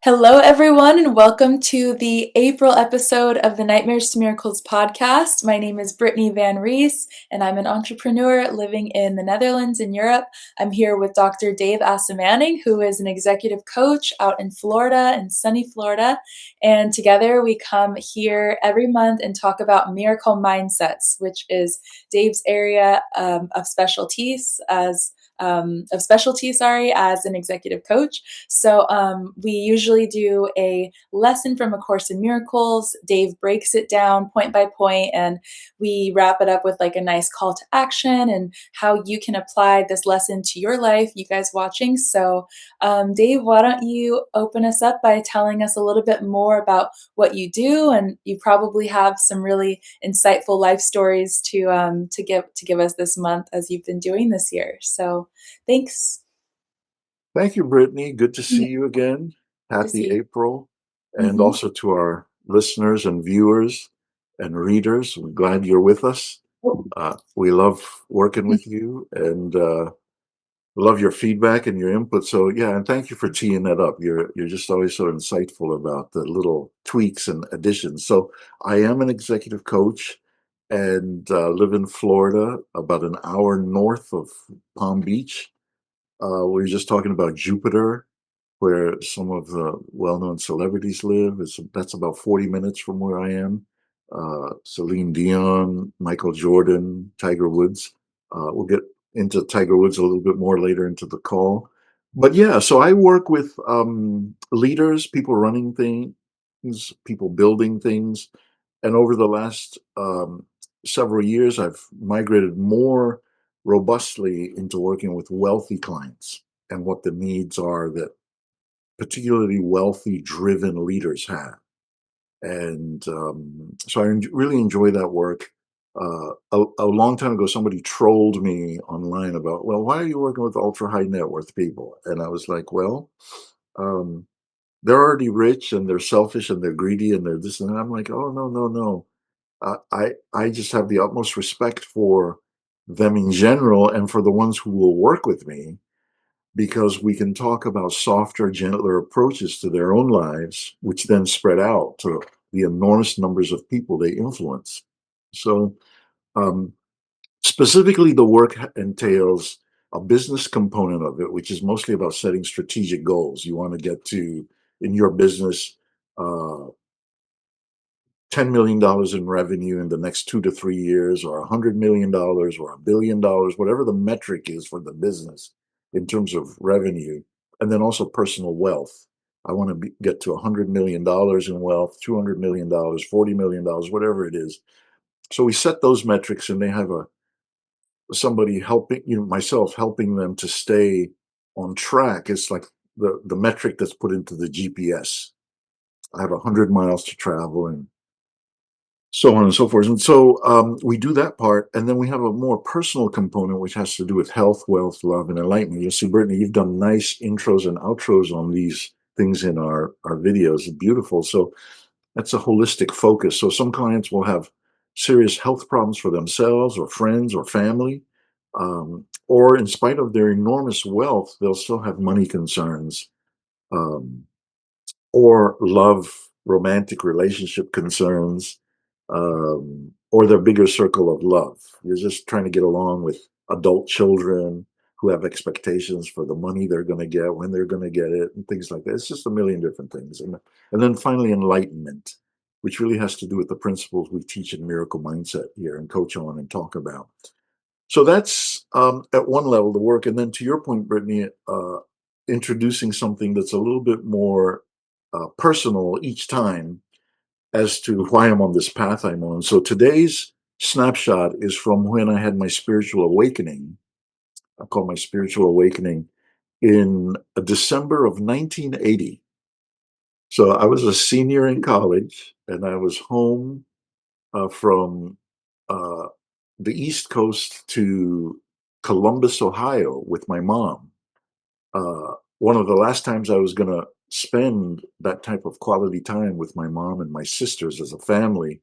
Hello, everyone, and welcome to the April episode of the Nightmares to Miracles podcast. My name is Brittany Van Rees, and I'm an entrepreneur living in the Netherlands in Europe. I'm here with Dr. Dave Asomaning, who is an executive coach out in Florida, in sunny Florida. And together we come here every month and talk about miracle mindsets, which is Dave's area of specialties as an executive coach. So we usually do a lesson from A Course in Miracles. Dave breaks it down point by point, and we wrap it up with like a nice call to action and how you can apply this lesson to your life, you guys watching. So, Dave, why don't you open us up by telling us a little bit more about what you do, and you probably have some really insightful life stories to give us this month as you've been doing this year. So, thanks. Thank you, Brittany. Good to see Yeah, you again. good to see Happy you. April. And Mm-hmm. also to our listeners and viewers and readers, we're glad you're with us. We love working with you and love your feedback and your input. So yeah, and thank you for teeing that up. You're just always so insightful about the little tweaks and additions. So I am an executive coach and live in Florida, about an hour north of Palm Beach. We were just talking about Jupiter, where some of the well-known celebrities live. That's about 40 minutes from where I am. Celine Dion, Michael Jordan, Tiger Woods. We'll get into Tiger Woods a little bit more later into the call. But yeah, so I work with leaders, people running things, people building things. And over the last several years, I've migrated more robustly into working with wealthy clients and what the needs are that particularly wealthy driven leaders have. And so really enjoy that work. A long time ago, somebody trolled me online about, well, why are you working with ultra high net worth people? And I was like, well, um, they're already rich and they're selfish and they're greedy and they're this and that. I'm like, oh, no, no, no. I just have the utmost respect for them in general and for the ones who will work with me, because we can talk about softer, gentler approaches to their own lives, which then spread out to the enormous numbers of people they influence. So, um, specifically, the work entails a business component of it, which is mostly about setting strategic goals. You want to get to, in your business, uh, $10 million in revenue in the next 2 to 3 years, or $100 million, or $1 billion, whatever the metric is for the business in terms of revenue, and then also personal wealth. I want to get to $100 million in wealth, $200 million, $40 million, whatever it is. So we set those metrics, and they have a somebody helping, myself helping them to stay on track. It's like the metric that's put into the GPS. I have 100 miles to travel, and so on and so forth. And so we do that part. And then we have a more personal component, which has to do with health, wealth, love, and enlightenment. You'll see, Brittany, you've done nice intros and outros on these things in our videos. It's beautiful. So that's a holistic focus. So some clients will have serious health problems for themselves or friends or family. Or in spite of their enormous wealth, they'll still have money concerns. Um, or love, romantic relationship concerns, or their bigger circle of love. You're just trying to get along with adult children who have expectations for the money they're going to get, when they're going to get it, and things like that. It's just a million different things. And then finally, enlightenment, which really has to do with the principles we teach in Miracle Mindset here and coach on and talk about. So that's at one level the work. And then to your point, Brittany, introducing something that's a little bit more personal each time as to why I'm on this path I'm on. So today's snapshot is from when I had my spiritual awakening. I call my spiritual awakening in December of 1980. So I was a senior in college, and I was home from uh, the East Coast to Columbus, Ohio, with my mom. One of the last times I was going to spend that type of quality time with my mom and my sisters as a family.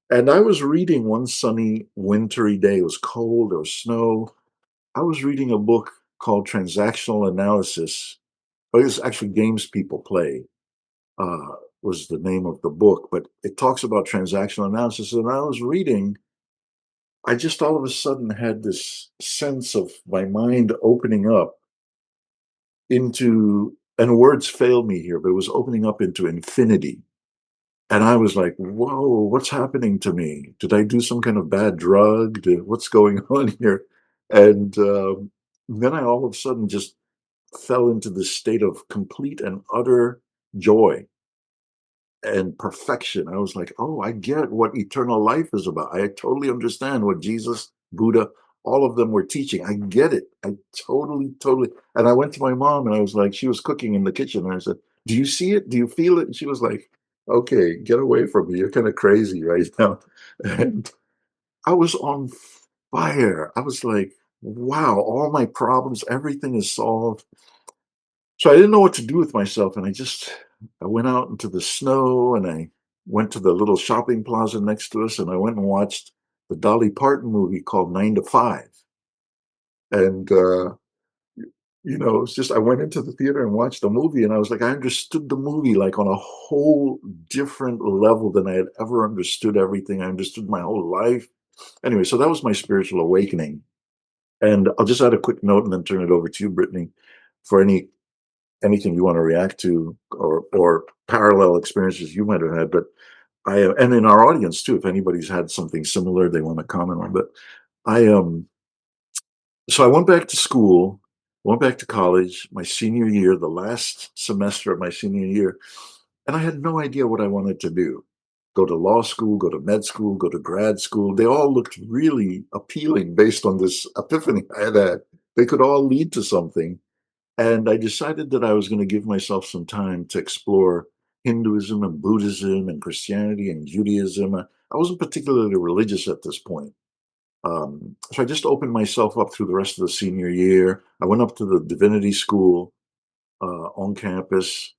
And I was reading one sunny, wintry day. It was cold, there was snow. I was reading a book called Transactional Analysis. Oh, it's actually games people play. was the name of the book, but it talks about transactional analysis. And I was reading, I just all of a sudden had this sense of my mind opening up into, and words fail me here, but it was opening up into infinity. And I was like, whoa, what's happening to me? Did I do some kind of bad drug? What's going on here? And then I all of a sudden just fell into this state of complete and utter joy and perfection. I was like, oh, I get what eternal life is about. I totally understand what Jesus, Buddha, all of them were teaching. I get it. I totally, totally. And I went to my mom and I was like, she was cooking in the kitchen. And I said, do you see it? Do you feel it? And she was like, okay, get away from me. You're kind of crazy right now. And I was on fire. I was like, wow, all my problems, everything is solved. So I didn't know what to do with myself, and I went out into the snow, and I went to the little shopping plaza next to us, and I went and watched the Dolly Parton movie called 9 to 5. And it's just I went into the theater and watched the movie, and I was like, I understood the movie like on a whole different level than I had ever understood everything. I understood my whole life. Anyway, so that was my spiritual awakening. And I'll just add a quick note and then turn it over to you, Brittany, for anything you want to react to, or parallel experiences you might have had. But and in our audience too, if anybody's had something similar they want to comment on. But I so I went back to school, went back to college my senior year, the last semester of my senior year, and I had no idea what I wanted to do. Go to law school, go to med school, go to grad school. They all looked really appealing based on this epiphany I had had. They could all lead to something. And I decided that I was going to give myself some time to explore Hinduism and Buddhism and Christianity and Judaism. I wasn't particularly religious at this point. So I just opened myself up through the rest of the senior year. I went up to the divinity school on campus,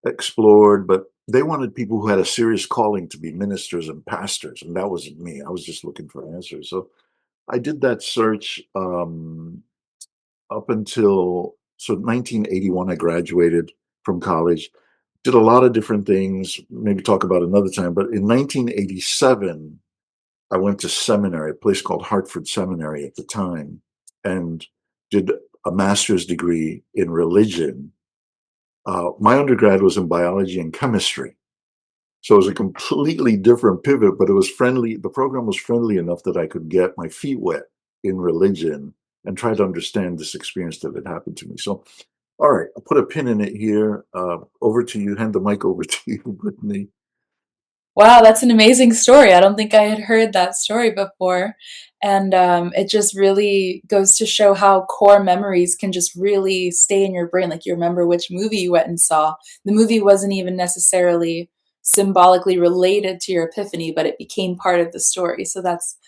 explored, but they wanted people who had a serious calling to be ministers and pastors. And that wasn't me. I was just looking for answers. So I did that search. Up until 1981, I graduated from college, did a lot of different things, maybe talk about another time. But in 1987, I went to seminary, a place called Hartford Seminary at the time, and did a master's degree in religion. My undergrad was in biology and chemistry. So it was a completely different pivot, but it was friendly. The program was friendly enough that I could get my feet wet in religion and try to understand this experience that had happened to me. So, all right, I'll put a pin in it here. Over to you. Hand the mic over to you, Brittany. Wow, that's an amazing story. I don't think I had heard that story before. And it just really goes to show how core memories can just really stay in your brain. Like you remember which movie you went and saw. The movie wasn't even necessarily symbolically related to your epiphany, but it became part of the story. So that's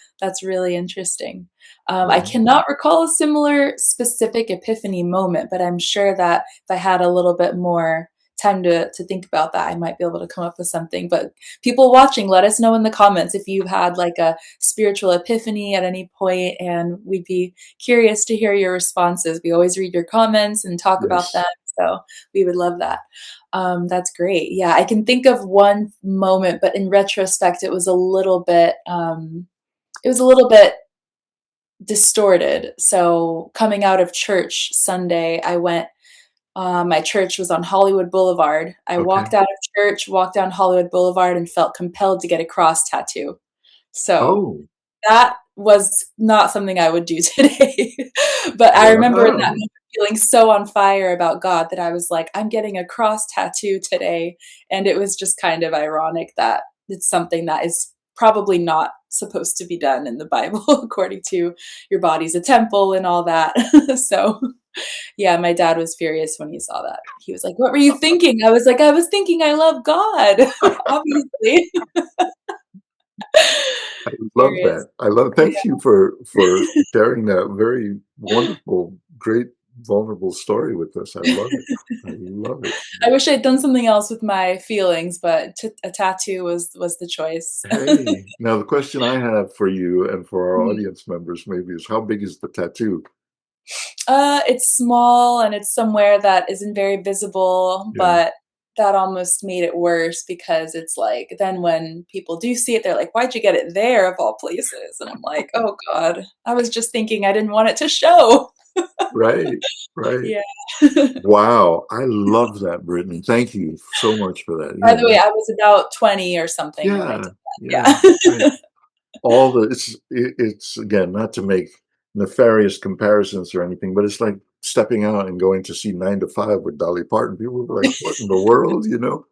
really interesting. I Yeah. cannot recall a similar specific epiphany moment, but I'm sure that if I had a little bit more time to think about that, I might be able to come up with something. But people watching, let us know in the comments if you've had like a spiritual epiphany at any point, and we'd be curious to hear your responses. We always read your comments and talk about them, Yes. so we would love that. That's great. Yeah, I can think of one moment, but in retrospect, it was a little bit distorted. So coming out of church Sunday, I went my church was on Hollywood Boulevard. I Okay. walked out of church, walked down Hollywood Boulevard, and felt compelled to get a cross tattoo. So Oh, that was not something I would do today. But I remember in that wow. moment feeling so on fire about God that I was like, I'm getting a cross tattoo today. And it was just kind of ironic that it's something that is probably not supposed to be done in the Bible, according to your body's a temple and all that. So yeah, my dad was furious when he saw that. He was like, "What were you thinking?" I was like, "I was thinking I love God." Obviously. I love Furious. that. I love. Yeah. Thank you for sharing that very wonderful, great, vulnerable story with us. I love it. I love it. I wish I'd done something else with my feelings, but a tattoo was the choice. Hey, now the question I have for you and for our Mhm. audience members maybe is how big is the tattoo? It's small and it's somewhere that isn't very visible, Yeah. but that almost made it worse because it's like then when people do see it, they're like, "Why'd you get it there of all places?" And I'm like, "Oh god, I was just thinking I didn't want it to show." Right, right. Yeah. Wow, I love that, Brittany. Thank you so much for that. By Yeah, the way, I was about 20 or something when I yeah, did yeah, that. right. Yeah. All the it's again, not to make nefarious comparisons or anything, but it's like stepping out and going to see 9 to 5 with Dolly Parton. People were like, "What in the world?" You know?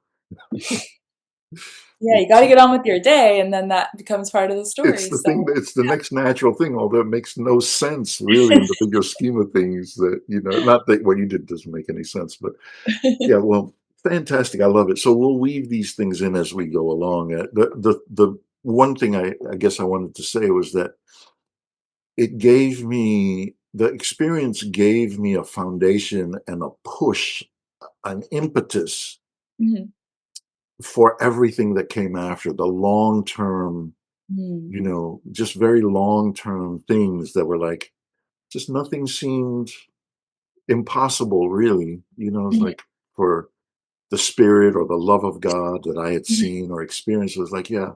Yeah, you It's gotta get on with your day, and then that becomes part of the story, so it's the next natural thing, although it makes no sense really in the bigger scheme of things that, not that what you did doesn't make any sense, but yeah, well, fantastic. I love it. So we'll weave these things in as we go along. The one thing I guess I wanted to say was that the experience gave me a foundation and a push, an impetus Mhm. for everything that came after the long term, Mm. just very long term things that were like, just nothing seemed impossible, really. It's Mhm. like for the spirit or the love of God that I had Mhm. seen or experienced was like, yeah,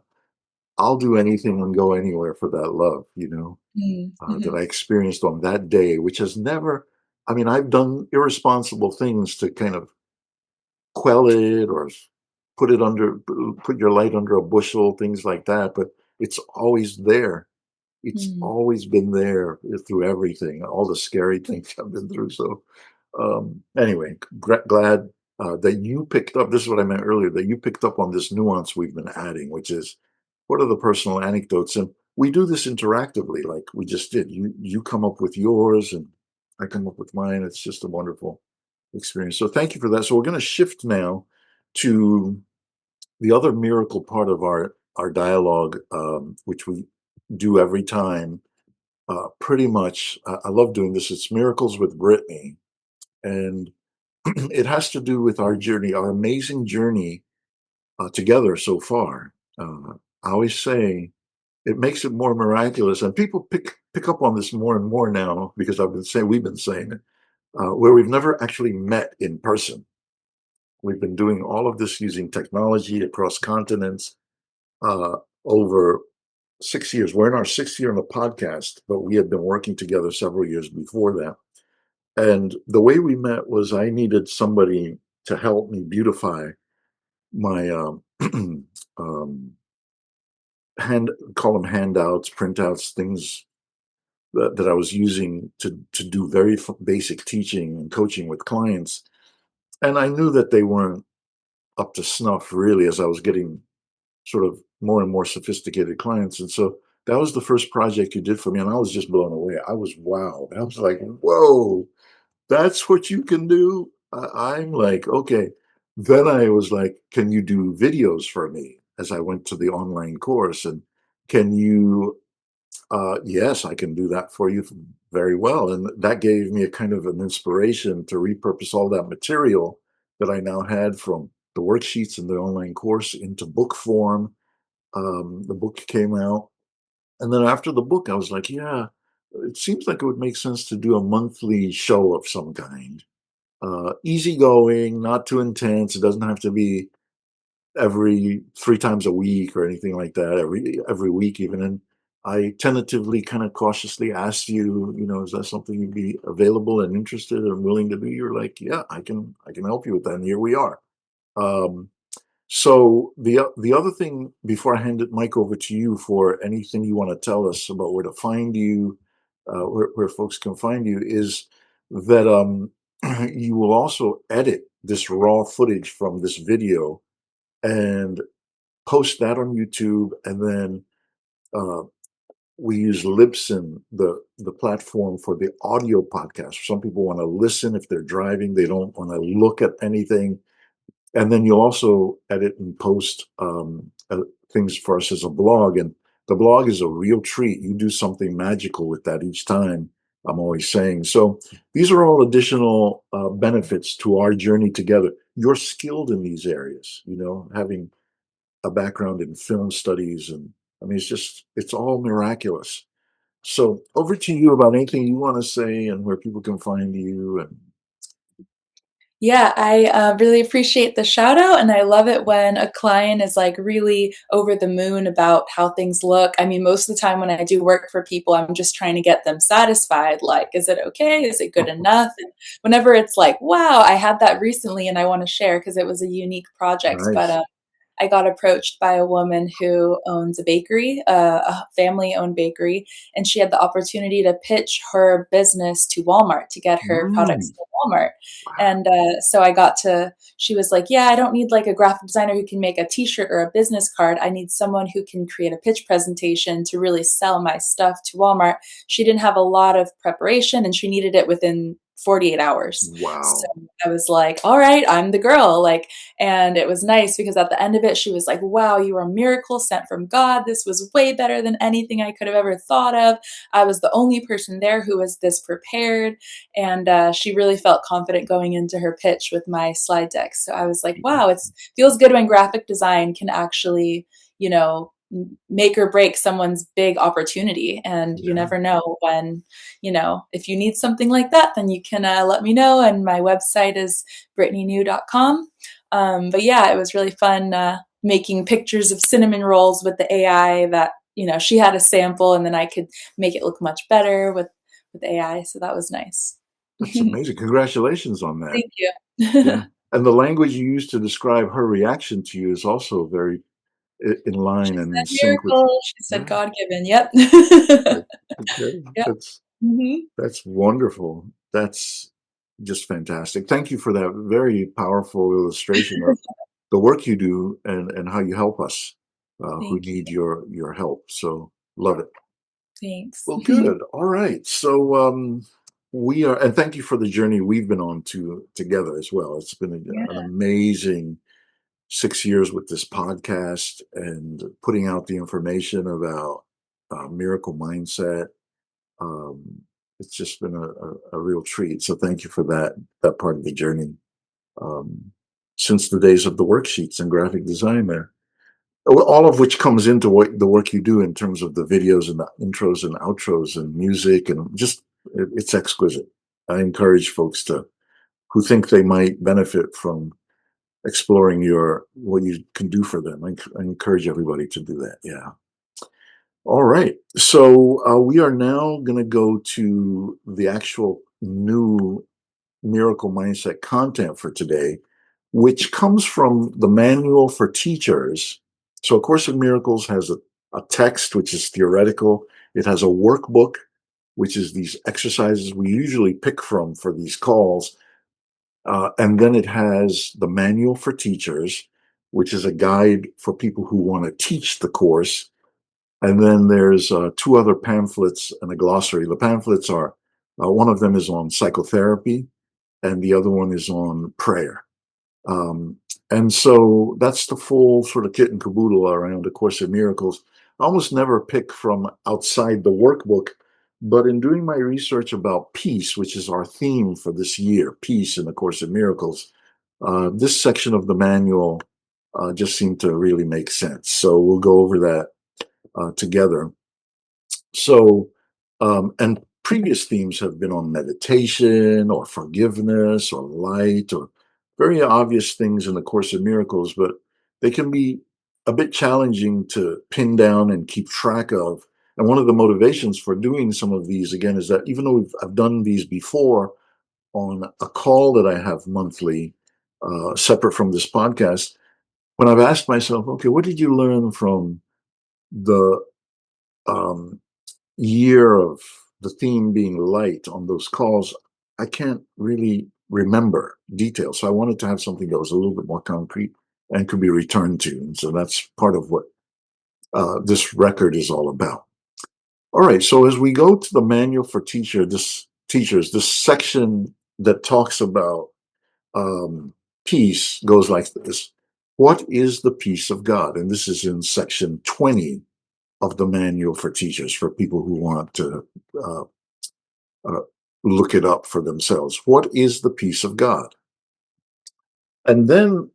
I'll do anything and go anywhere for that love, Mm. that Mhm. I experienced on that day, which has never, I mean, I've done irresponsible things to kind of quell it or put your light under a bushel, things like that, but it's always there. It's Mm. always been there through everything, all the scary things I've been through. So, anyway, glad that you picked up. This is what I meant earlier, that you picked up on this nuance we've been adding, which is what are the personal anecdotes? And we do this interactively, like we just did. You come up with yours, and I come up with mine. It's just a wonderful experience. So thank you for that. So we're going to shift now to the other miracle part of our dialogue, which we do every time. Pretty much, I love doing this. It's Miracles with Brittany, and it has to do with our journey, our amazing journey together so far. I always say it makes it more miraculous, and people pick up on this more and more now because we've been saying it, where we've never actually met in person. We've been doing all of this using technology across continents uh, over 6 years. We're in our sixth year on the podcast, but we had been working together several years before that. And the way we met was I needed somebody to help me beautify my um, call them handouts, printouts, things that I was using to do very basic teaching and coaching with clients. And I knew that they weren't up to snuff really as I was getting sort of more and more sophisticated clients. And so that was the first project you did for me. And I was just blown away. I was wow. I was like, whoa, that's what you can do. I'm like, okay. Then I was like, can you do videos for me as I went to the online course? And can you, yes, I can do that for you very well. And that gave me a kind of an inspiration to repurpose all that material that I now had from the worksheets and the online course into book form. The book came out. And then after the book, I was like, yeah, it seems like it would make sense to do a monthly show of some kind. Easygoing, not too intense. It doesn't have to be every 3 times a week or anything like that, every week even. And I tentatively, kind of cautiously asked you, is that something you'd be available and interested and willing to do? You're like, yeah, I can help you with that. And here we are. Um, so the other thing before I hand it mic over to you for anything you want to tell us about where to find you, where folks can find you, is that you will also edit this raw footage from this video and post that on YouTube, and then uh, we use Libsyn, the platform for the audio podcast. Some people want to listen if they're driving; they don't want to look at anything. And then you'll also edit and post things for us as a blog. And the blog is a real treat. You do something magical with that each time, I'm always saying. So these are all additional benefits to our journey together. You're skilled in these areas, having a background in film studies. And I mean, it's all miraculous. So over to you about anything you want to say and where people can find you. And Yeah, I really appreciate the shout out, and I love it when a client is like really over the moon about how things look. I mean, most of the time when I do work for people, I'm just trying to get them satisfied. Like, is it okay? Is it good enough? And whenever it's like, wow, I had that recently and I want to share because it was a unique project. But Nice. I got approached by a woman who owns a bakery, a family owned bakery, and she had the opportunity to pitch her business to Walmart to get her products Mm, to Walmart. wow. And so I got to, she was like, yeah, I don't need like a graphic designer who can make a t shirt or a business card. I need someone who can create a pitch presentation to really sell my stuff to Walmart. She didn't have a lot of preparation and she needed it within 48 hours. So Wow. I was like, all right, I'm the girl. Like, and it was nice because at the end of it, she was like, wow, you were a miracle sent from God. This was way better than anything I could have ever thought of. I was the only person there who was this prepared. And she really felt confident going into her pitch with my slide deck. So I was like, wow, it feels good when graphic design can actually, you know, make or break someone's big opportunity. And you Yeah. never know when, if you need something like that, then you can let me know. And my website is brittanynew.com. But yeah, it was really fun making pictures of cinnamon rolls with the AI that, she had a sample and then I could make it look much better with AI. So that was nice. That's Thank amazing. Congratulations on that. you. Yeah. And the language you used to describe her reaction to you is also very in line She and in said sync with. miracle. She said Yeah. God given. Yep. Right. Okay. Yep. That's Hmm. that's wonderful. That's just fantastic. Thank you for that very powerful illustration of the work you do and how you help us who Thank need you. your help. So love it. Thanks. Well, good. All right. So we are, and thank you for the journey we've been on together as well. It's been an Yeah. amazing 6 years with this podcast and putting out the information about miracle mindset. Um, it's just been a real treat. So thank you for that part of the journey. Um, since the days of the worksheets and graphic design there. All of which comes into what the work you do in terms of the videos and the intros and outros and music and just it's exquisite. I encourage folks to who think they might benefit from exploring your what you can do for them. I encourage everybody to do that. Yeah. All right. So we are now going to go to the actual new miracle mindset content for today, which comes from the manual for teachers. So, A Course in Miracles has a text, which is theoretical. It has a workbook, which is these exercises we usually pick from for these calls. And then it has the manual for teachers, which is a guide for people who want to teach the course. And then there's two other pamphlets and a glossary. The pamphlets are one of them is on psychotherapy, and the other one is on prayer. Um, and so that's the full sort of kit and caboodle around A Course in Miracles. I almost never pick from outside the workbook, but in doing my research about peace, which is our theme for this year, peace in A Course in Miracles, this section of the manual just seemed to really make sense. So we'll go over that together. So, and previous themes have been on meditation or forgiveness or light or very obvious things in the Course of Miracles, but they can be a bit challenging to pin down and keep track of. And one of the motivations for doing some of these again is that even though I've done these before on a call that I have monthly, separate from this podcast, when I've asked myself, okay, what did you learn from the um, year of the theme being light on those calls, I can't really remember details. So I wanted to have something that was a little bit more concrete and could be returned to. And so that's part of what this record is all about. All right. So as we go to the manual for teachers, this section that talks about um, peace goes like this. What is the peace of God? And this is in section 20 of the manual for teachers for people who want to uh, uh, look it up for themselves. What is the peace of God? And then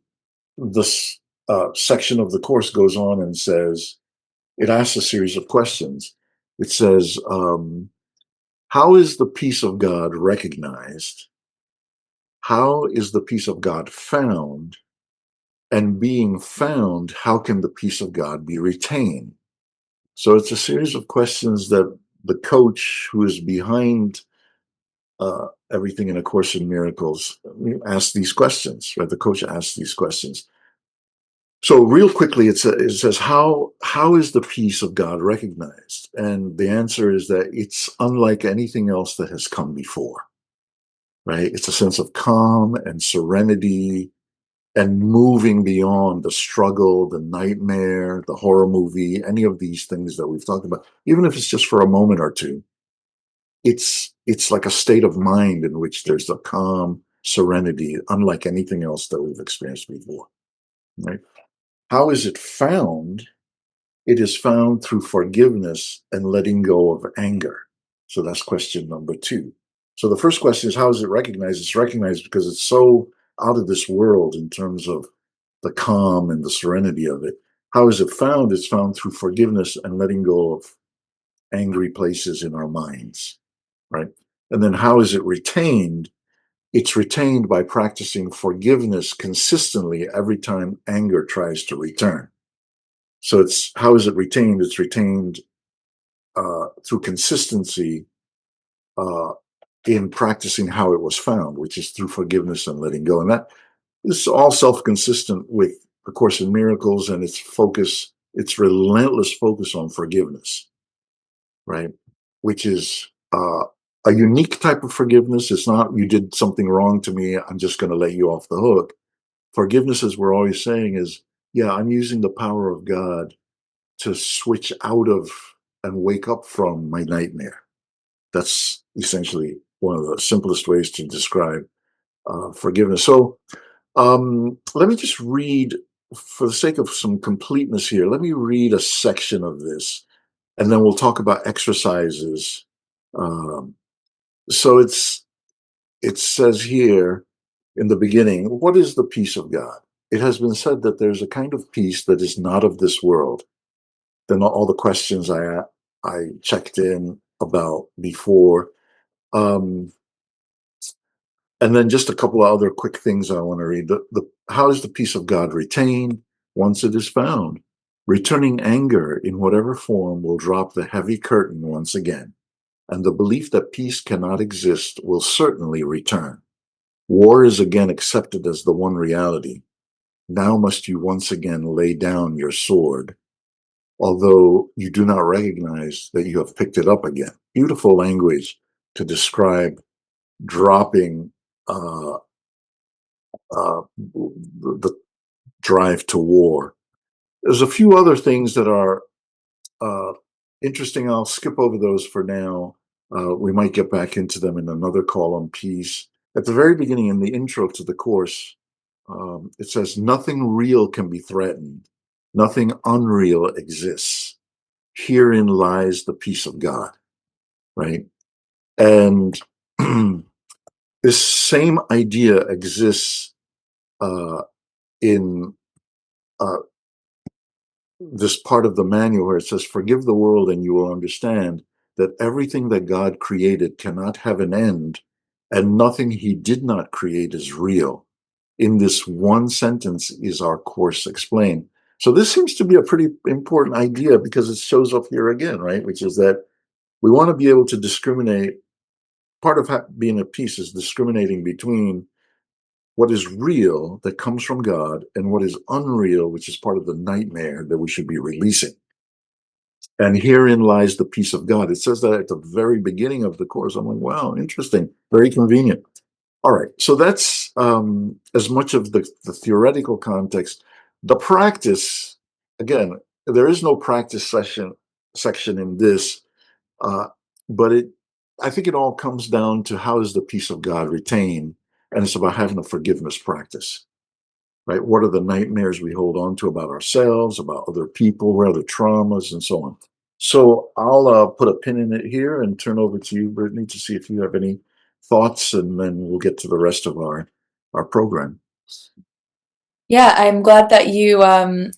this section of the course goes on and says, it asks a series of questions. It says, how is the peace of God recognized? How is the peace of God found? And being found, how can the peace of God be retained? So it's a series of questions that the coach who is behind everything in A Course in Miracles asks these questions, right? The coach asks these questions. So real quickly, it says, how is the peace of God recognized? And the answer is that it's unlike anything else that has come before, right? It's a sense of calm and serenity and moving beyond the struggle, the nightmare, the horror movie, any of these things that we've talked about, even if it's just for a moment or two. It's like a state of mind in which there's a calm serenity, unlike anything else that we've experienced before, right? How is it found? It is found through forgiveness and letting go of anger. So that's question number two. So the first question is, how is it recognized? It's recognized because it's so out of this world in terms of the calm and the serenity of it. How is it found? It's found through forgiveness and letting go of angry places in our minds, right? And then how is it retained? It's retained by practicing forgiveness consistently every time anger tries to return. So it's how is it retained? It's retained through consistency uh, in practicing how it was found, which is through forgiveness and letting go. And that is all self-consistent with A Course in Miracles and its focus, its relentless focus on forgiveness, right? Which is a unique type of forgiveness. It's not you did something wrong to me, I'm just going to let you off the hook. Forgiveness, as we're always saying, is yeah, I'm using the power of God to switch out of and wake up from my nightmare. That's essentially one of the simplest ways to describe forgiveness. So let me just read, for the sake of some completeness here, let me read a section of this, and then we'll talk about exercises. Um, so it says here in the beginning, what is the peace of God? It has been said that there's a kind of peace that is not of this world. Then all the questions I checked in about before. Um, and then just a couple of other quick things I want to read. How is the peace of God retained once it is found? Returning anger in whatever form will drop the heavy curtain once again, and the belief that peace cannot exist will certainly return. War is again accepted as the one reality. Now must you once again lay down your sword, although you do not recognize that you have picked it up again. Beautiful language to describe dropping uh, the drive to war. There's a few other things that are uh, interesting. I'll skip over those for now. We might get back into them in another call on peace. At the very beginning, in the intro to the course, it says, nothing real can be threatened, nothing unreal exists. Herein lies the peace of God, right? And this same idea exists uh, in uh, this part of the manual where it says, forgive the world and you will understand that everything that God created cannot have an end, and nothing he did not create is real. In this one sentence is our course explained. So this seems to be a pretty important idea because it shows up here again, right? Which is that we want to be able to discriminate. Part of being at peace is discriminating between what is real that comes from God and what is unreal, which is part of the nightmare that we should be releasing. And herein lies the peace of God. It says that at the very beginning of the course. I'm like, wow, interesting, very convenient. All right, so that's as much of the theoretical context. The practice, again, there is no practice section in this, uh, but I think it all comes down to how is the peace of God retained, and it's about having a forgiveness practice, right? What are the nightmares we hold on to about ourselves, about other people, what are the traumas, and so on. So I'll put a pin in it here and turn over to you, Brittany, to see if you have any thoughts, and then we'll get to the rest of our program. Yeah, I'm glad that you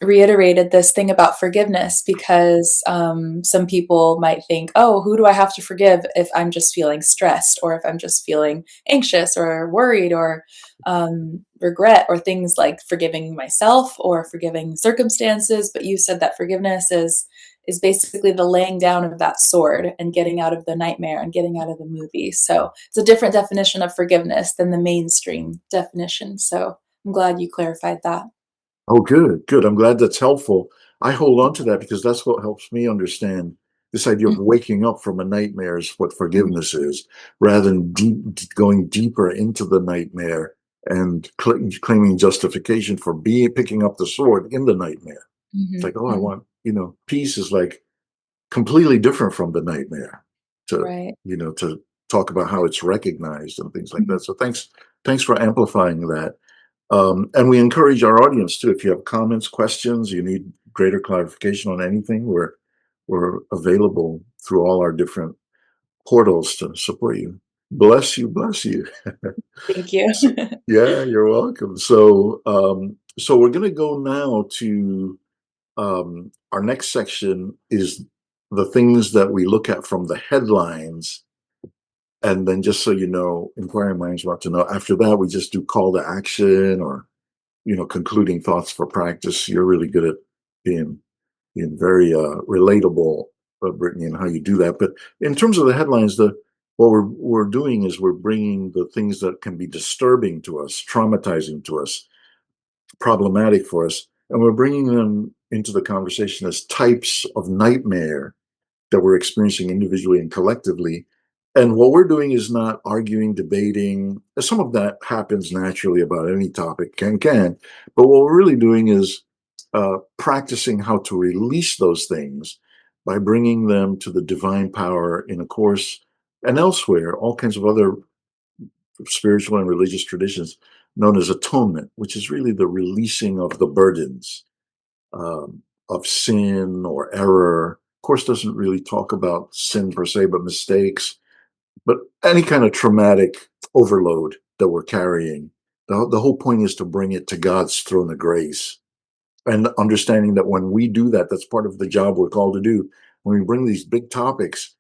reiterated this thing about forgiveness because some people might think, oh, who do I have to forgive if I'm just feeling stressed or if I'm just feeling anxious or worried or regret or things like forgiving myself or forgiving circumstances. But you said that forgiveness is basically the laying down of that sword and getting out of the nightmare and getting out of the movie. So it's a different definition of forgiveness than the mainstream definition. So I'm glad you clarified that. Oh, good, good. I'm glad that's helpful. I hold on to that because that's what helps me understand this idea of Mhm, waking up from a nightmare is what mhm, forgiveness is, rather than going deeper into the nightmare and claiming justification for picking up the sword in the nightmare. It's mhm, like, oh, I mhm. want, peace is like completely different from the nightmare to, Right. to talk about how it's recognized and things like Mhm, that. So thanks for amplifying that. And we encourage our audience too. If you have comments, questions, you need greater clarification on anything, we're available through all our different portals to support you. Bless you, bless you. thank you. So, yeah, you're welcome. So we're going to go now to our next section is the things that we look at from the headlines. And then just so you know, inquiring minds want to know. After that, we just do call to action or concluding thoughts for practice. You're really good at being very relatable, Brittany, and how you do that. But in terms of the headlines, the what we're doing is we're bringing the things that can be disturbing to us, traumatizing to us, problematic for us, and we're bringing them into the conversation as types of nightmare that we're experiencing individually and collectively. And what we're doing is not arguing, debating. Some of that happens naturally about any topic, can. But what we're really doing is practicing how to release those things by bringing them to the divine power in a course and elsewhere, all kinds of other spiritual and religious traditions known as atonement, which is really the releasing of the burdens of sin or error. Course doesn't really talk about sin per se, but mistakes, but any kind of traumatic overload that we're carrying. The whole point is to bring it to God's throne of grace and understanding that when we do that, that's part of the job we're called to do. When we bring these big topics,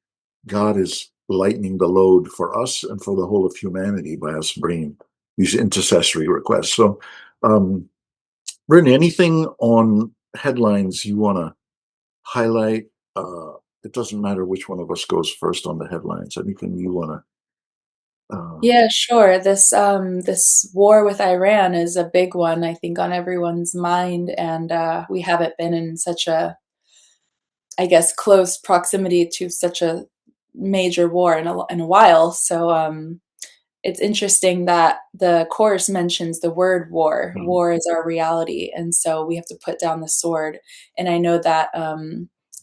God is lightening the load for us and for the whole of humanity by us bringing these intercessory requests. So, um, Brittany, anything on headlines you want to highlight? It doesn't matter which one of us goes first on the headlines. Anything you want to? Yeah, sure. This war with Iran is a big one, I think, on everyone's mind, and we haven't been in such a, I guess, close proximity to such a major war in a while. So it's interesting that the course mentions the word war. War is our reality, and so we have to put down the sword. And I know that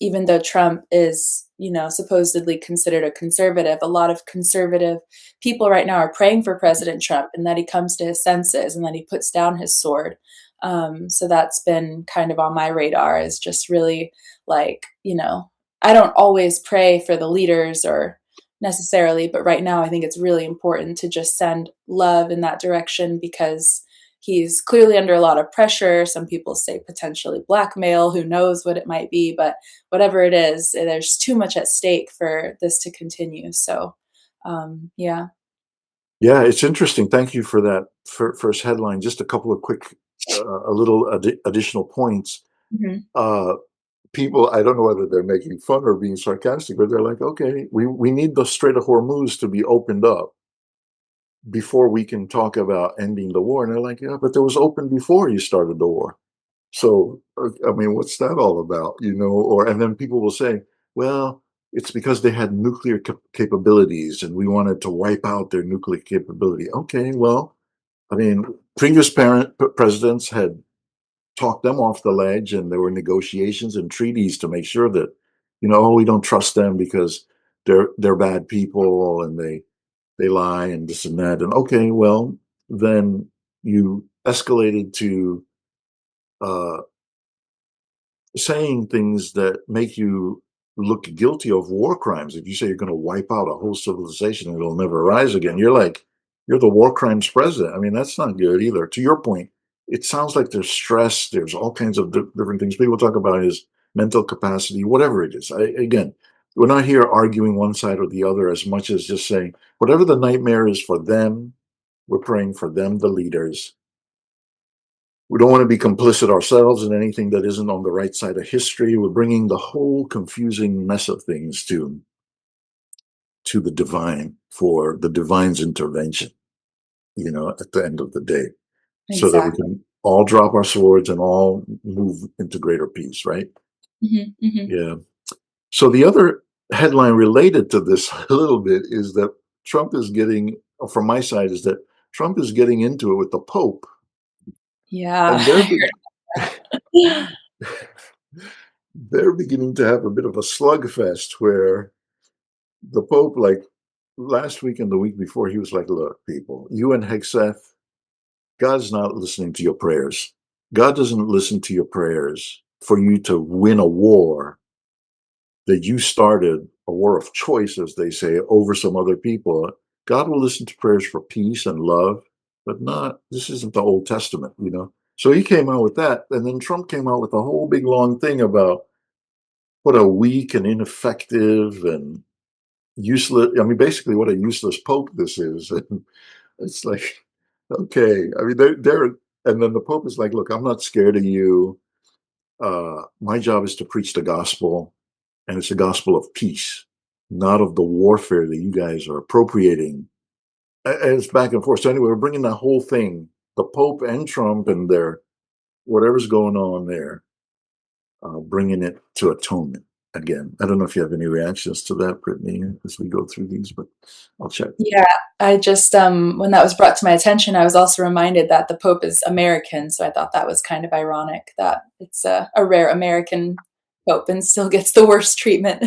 even though Trump is, supposedly considered a conservative, a lot of conservative people right now are praying for President Trump and that he comes to his senses and that he puts down his sword. So that's been kind of on my radar, is just really like, I don't always pray for the leaders or necessarily, but right now I think it's really important to just send love in that direction because he's clearly under a lot of pressure. Some people say potentially blackmail, who knows what it might be, but whatever it is, there's too much at stake for this to continue. So, yeah. Yeah, it's interesting. Thank you for that first headline. Just a couple of quick, a little additional points. Mhm. Uh, People, I don't know whether they're making fun or being sarcastic, but they're like, okay, we need the Strait of Hormuz to be opened up before we can talk about ending the war. And they're like, yeah, but it was open before you started the war. So, I mean, what's that all about? And then people will say, well, it's because they had nuclear capabilities and we wanted to wipe out their nuclear capability. Okay, well, I mean, previous presidents had talked them off the ledge, and there were negotiations and treaties to make sure that, oh, we don't trust them because they're bad people and they lie and this and that. And okay, well, then you escalated to uh, saying things that make you look guilty of war crimes. If you say you're going to wipe out a whole civilization and it'll never rise again, you're the war crimes president. I mean, that's not good either. To your point, it sounds like there's stress. There's all kinds of different things. People talk about his mental capacity, whatever it is. Again, we're not here arguing one side or the other as much as just saying whatever the nightmare is for them, we're praying for them, the leaders. We don't want to be complicit ourselves in anything that isn't on the right side of history. We're bringing the whole confusing mess of things to the divine for the divine's intervention, at the end of the day, so that we Exactly. can all drop our swords and all move into greater peace, right? Mhm, mhm. Yeah. So the other headline related to this a little bit is that Trump is getting, from my side, is that Trump is getting into it with the Pope, Yeah, and I heard that. they're beginning to have a bit of a slugfest where the Pope, like last week and the week before, he was like, "Look, people, you and Hexeth, God's not listening to your prayers. God doesn't listen to your prayers for you to win a war that you started, a war of choice, as they say, over some other people. God will listen to prayers for peace and love, but not, this isn't the Old Testament. So he came out with that. And then Trump came out with a whole big long thing about what a weak and ineffective and useless, I mean, basically what a useless Pope this is. And it's like, okay. I mean, and then the Pope is like, look, I'm not scared of you. My job is to preach the gospel, and it's a gospel of peace, not of the warfare that you guys are appropriating. And it's back and forth. So anyway, we're bringing that whole thing, the Pope and Trump and their whatever's going on there, bringing it to atonement again. I don't know if you have any reactions to that, Brittany, as we go through these, but I'll check. Yeah, I just, when that was brought to my attention, I was also reminded that the Pope is American, so I thought that was kind of ironic that it's a rare American Pope and still gets the worst treatment.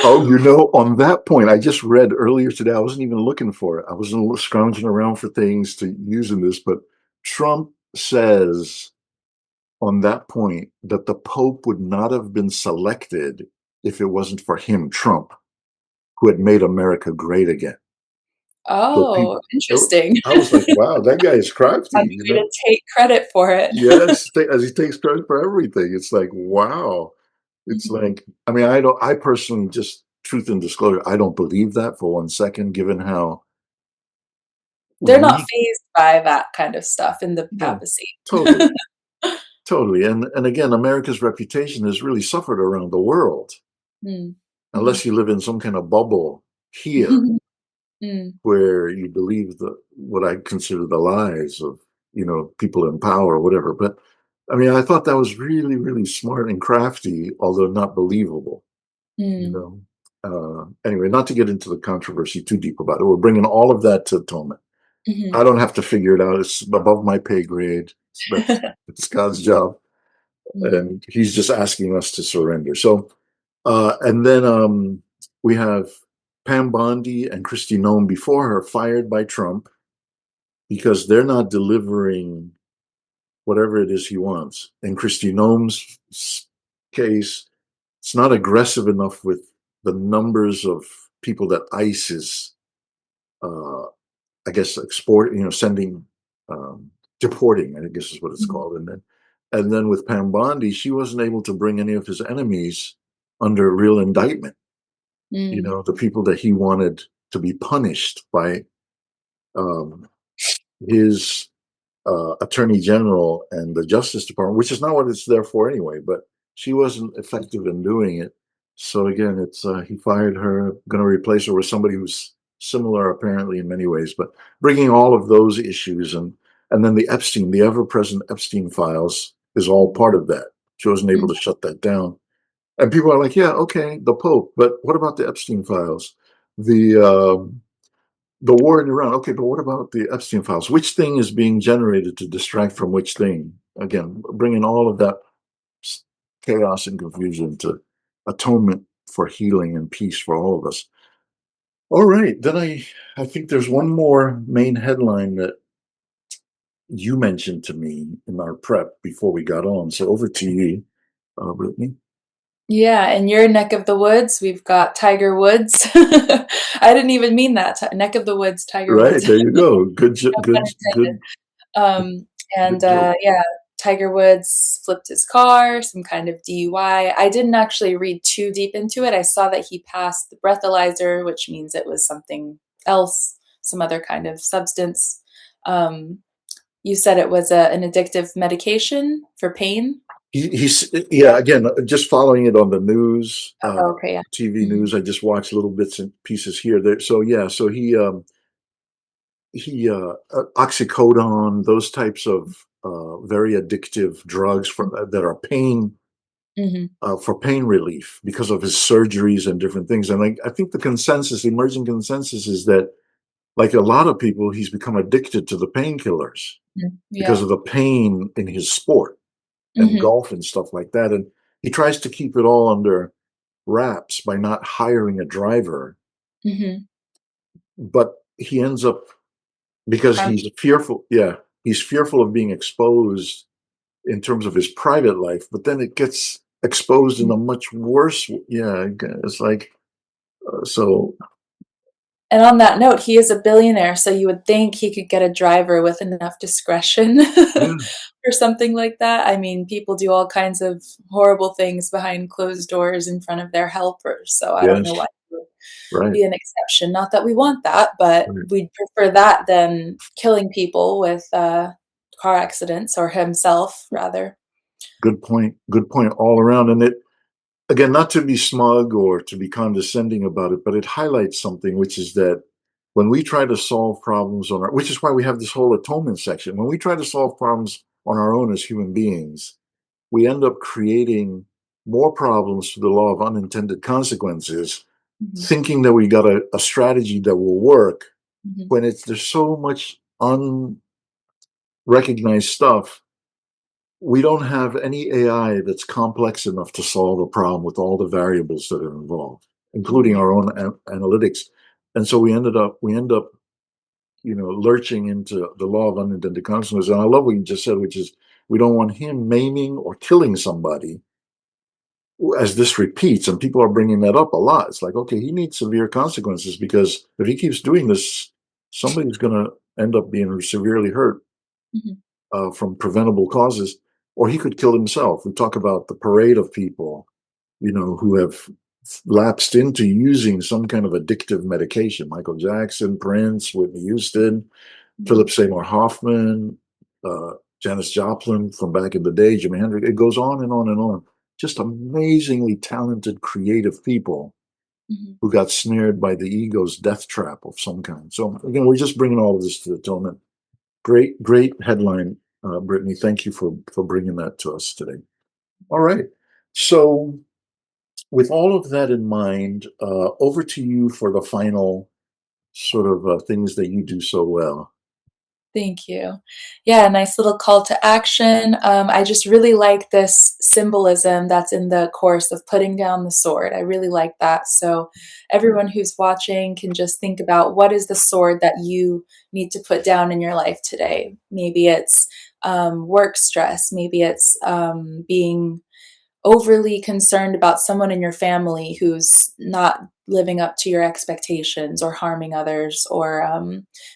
Oh, on that point, I just read earlier today, I wasn't even looking for it. I was scrounging around for things to use in this, but Trump says on that point that the Pope would not have been selected if it wasn't for him, Trump, who had made America great again. So Oh, people, interesting. I was like, wow, that guy is crafty, I'm free to take credit for it. Yes, as he takes credit for everything. It's like, wow. It's Mhm. like, I mean, I personally, just truth and disclosure, I don't believe that for 1 second, given how They're not weak. fazed by that kind of stuff in the No, papacy. totally, totally. And again, America's reputation has really suffered around the world, Mm. Mhm. unless you live in some kind of bubble here Mm. where you believe what I consider the lies of people in power or whatever. But I mean, I thought that was really, really smart and crafty, although not believable. You Mm. know. Anyway, not to get into the controversy too deep about it. We're bringing all of that to atonement. Mhm. I don't have to figure it out. It's above my pay grade. It's God's job, Mm. and He's just asking us to surrender. So, and then we have Pam Bondi and Christy Nome before her fired by Trump because they're not delivering whatever it is he wants. In Christy Nome's case, it's not aggressive enough with the numbers of people that ICE is, uh, I guess, sending, deporting. I guess is what it's Mhm. called. And then with Pam Bondi, she wasn't able to bring any of his enemies under real indictment. Mm. The people that he wanted to be punished by um, his attorney general and the Justice Department, which is not what it's there for anyway. But she wasn't effective in doing it. So again, it's he fired her, going to replace her with somebody who's similar, apparently in many ways. But bringing all of those issues and then the Epstein, the ever-present Epstein files, is all part of that. She wasn't able Mm. to shut that down. And people are like, yeah, okay, the Pope, but what about the Epstein files? The the war in Iran. Okay, but what about the Epstein files? Which thing is being generated to distract from which thing? Again, bringing all of that chaos and confusion to atonement for healing and peace for all of us. All right, then I think there's one more main headline that you mentioned to me in our prep before we got on. So over to you, Brittany. Yeah, in your neck of the woods, we've got Tiger Woods. I didn't even mean that. Neck of the woods, Tiger Right Woods. there, you go. Good, No pun good, intended. good. And Good joke. yeah, Tiger Woods flipped his car, some kind of DUI. I didn't actually read too deep into it. I saw that he passed the breathalyzer, which means it was something else, some other kind of substance. Um, you said it was an addictive medication for pain? He's yeah. Again, just following it on the news, Oh, okay, yeah. TV Mhm, news. I just watched little bits and pieces here. There. So yeah. So he oxycodone, those types of very addictive drugs that are pain mhm, for pain relief because of his surgeries and different things. And I think the consensus, the emerging consensus, is that like a lot of people, he's become addicted to the painkillers mhm, because yeah. of the pain in his sport and Mhm, golf and stuff like that. And he tries to keep it all under wraps by not hiring a driver, mhm. but he ends up because Harm he's fearful. Yeah, he's fearful of being exposed in terms of his private life, but then it gets exposed in a much worse. Yeah, it's like so. And on that note, he is a billionaire, so you would think he could get a driver with enough discretion Yeah, for something like that. I mean, people do all kinds of horrible things behind closed doors in front of their helpers, so I don't know yes, why he would right, be an exception. Not that we want that, but right. we'd prefer that than killing people with car accidents, or himself, rather. Good point. Good point all around. And it again, not to be smug or to be condescending about it, but it highlights something, which is that when we try to solve problems on our, which is why we have this whole atonement section, when we try to solve problems on our own as human beings, we end up creating more problems through the law of unintended consequences, Mhm, thinking that we got a strategy that will work mhm, when it's there's so much unrecognized stuff. We don't have any AI that's complex enough to solve a problem with all the variables that are involved, including mhm, our own analytics. And so we end up, lurching into the law of unintended consequences. And I love what you just said, which is we don't want him maiming or killing somebody as this repeats. And people are bringing that up a lot. It's like, okay, he needs severe consequences because if he keeps doing this, somebody's going to end up being severely hurt mhm, from preventable causes, or he could kill himself. We talk about the parade of people, who have lapsed into using some kind of addictive medication. Michael Jackson, Prince, Whitney Houston, mhm, Philip Seymour Hoffman, uh, Janis Joplin from back in the day, Jimi Hendrix. It goes on and on and on. Just amazingly talented, creative people mhm. who got snared by the ego's death trap of some kind. So again, we're just bringing all of this to atonement. Great, great headline, Brittany. Thank you for bringing that to us today. All right. So, with all of that in mind, over to you for the final sort of things that you do so well. Thank you. Yeah, nice little call to action. I just really like this symbolism that's in the course of putting down the sword. I really like that. So, everyone who's watching can just think about what is the sword that you need to put down in your life today. Maybe it's work stress, maybe it's being overly concerned about someone in your family who's not living up to your expectations or harming others, or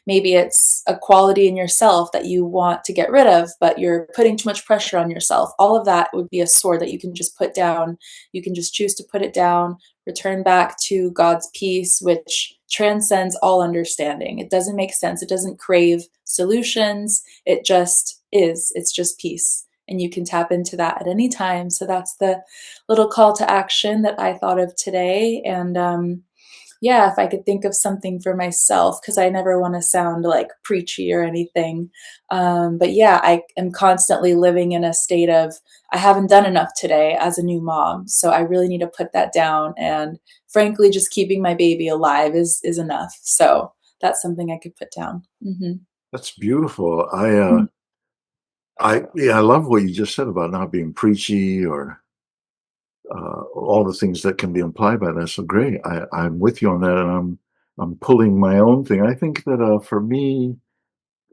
maybe it's a quality in yourself that you want to get rid of, but you're putting too much pressure on yourself. All of that would be a sword that you can just put down. You can just choose to put it down, return back to God's peace, which transcends all understanding. It doesn't make sense, it doesn't crave solutions, it just is. It's just peace, and you can tap into that at any time. So that's the little call to action that I thought of today. And yeah, if I could think of something for myself, because I never want to sound like preachy or anything. But yeah, I am constantly living in a state of, I haven't done enough today as a new mom. So I really need to put that down. And frankly, just keeping my baby alive is enough. So that's something I could put down. That's beautiful. Mhm. Yeah, I love what you just said about not being preachy or all the things that can be implied by that. So great. I'm with you on that, and I'm pulling my own thing. I think that for me,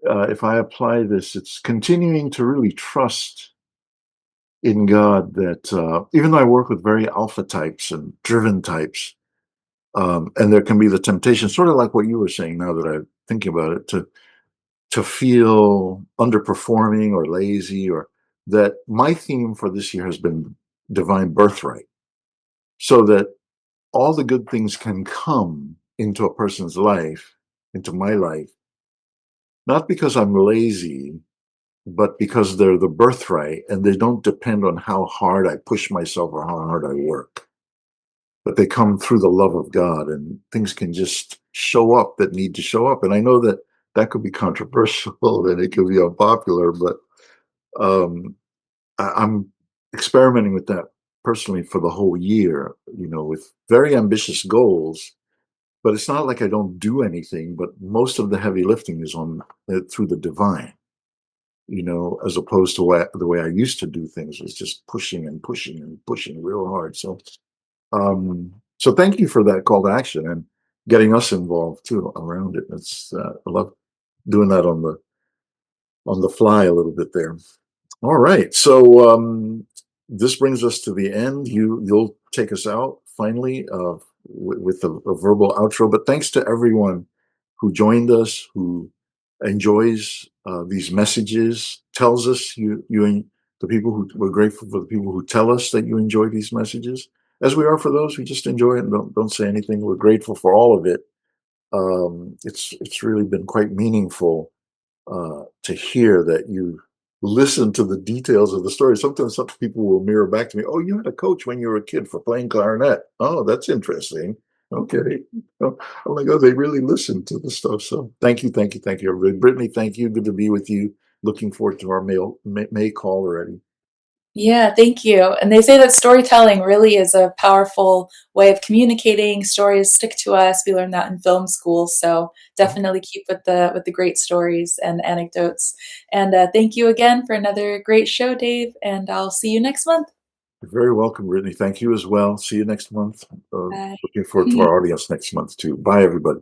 if I apply this, it's continuing to really trust in God that even though I work with very alpha types and driven types, and there can be the temptation, sort of like what you were saying now that I'm thinking about it, to feel underperforming or lazy, or that my theme for this year has been divine birthright, so that all the good things can come into a person's life, into my life, not because I'm lazy, but because they're the birthright and they don't depend on how hard I push myself or how hard I work. But they come through the love of God, and things can just show up that need to show up. And I know that that could be controversial and it could be unpopular, but um, I'm experimenting with that personally for the whole year, with very ambitious goals. But it's not like I don't do anything, but most of the heavy lifting is on through the divine, as opposed to the way I used to do things, was just pushing and pushing and pushing real hard. So thank you for that call to action and getting us involved too around it. I love doing that on the fly a little bit there. All right. So this brings us to the end. You'll take us out finally with a verbal outro. But thanks to everyone who joined us, who enjoys these messages, tells us the people who we're grateful for the people who tell us that you enjoy these messages, as we are for those who just enjoy it and don't say anything. We're grateful for all of it. It's really been quite meaningful to hear that you listen to the details of the story. Sometimes some people will mirror back to me, "Oh, you had a coach when you were a kid for playing clarinet. Oh, that's interesting. Okay." Oh, I'm like, "Oh, they really listen to the stuff." So thank you, thank you, thank you, everybody. Brittany, thank you. Good to be with you. Looking forward to our May call already. Yeah, thank you. And they say that storytelling really is a powerful way of communicating. Stories stick to us. We learned that in film school, so definitely keep with the great stories and anecdotes. And thank you again for another great show, Dave. And I'll see you next month. You're very welcome, Brittany. Thank you as well. See you next month. Bye. Looking forward to our audience next month too. Bye, everybody.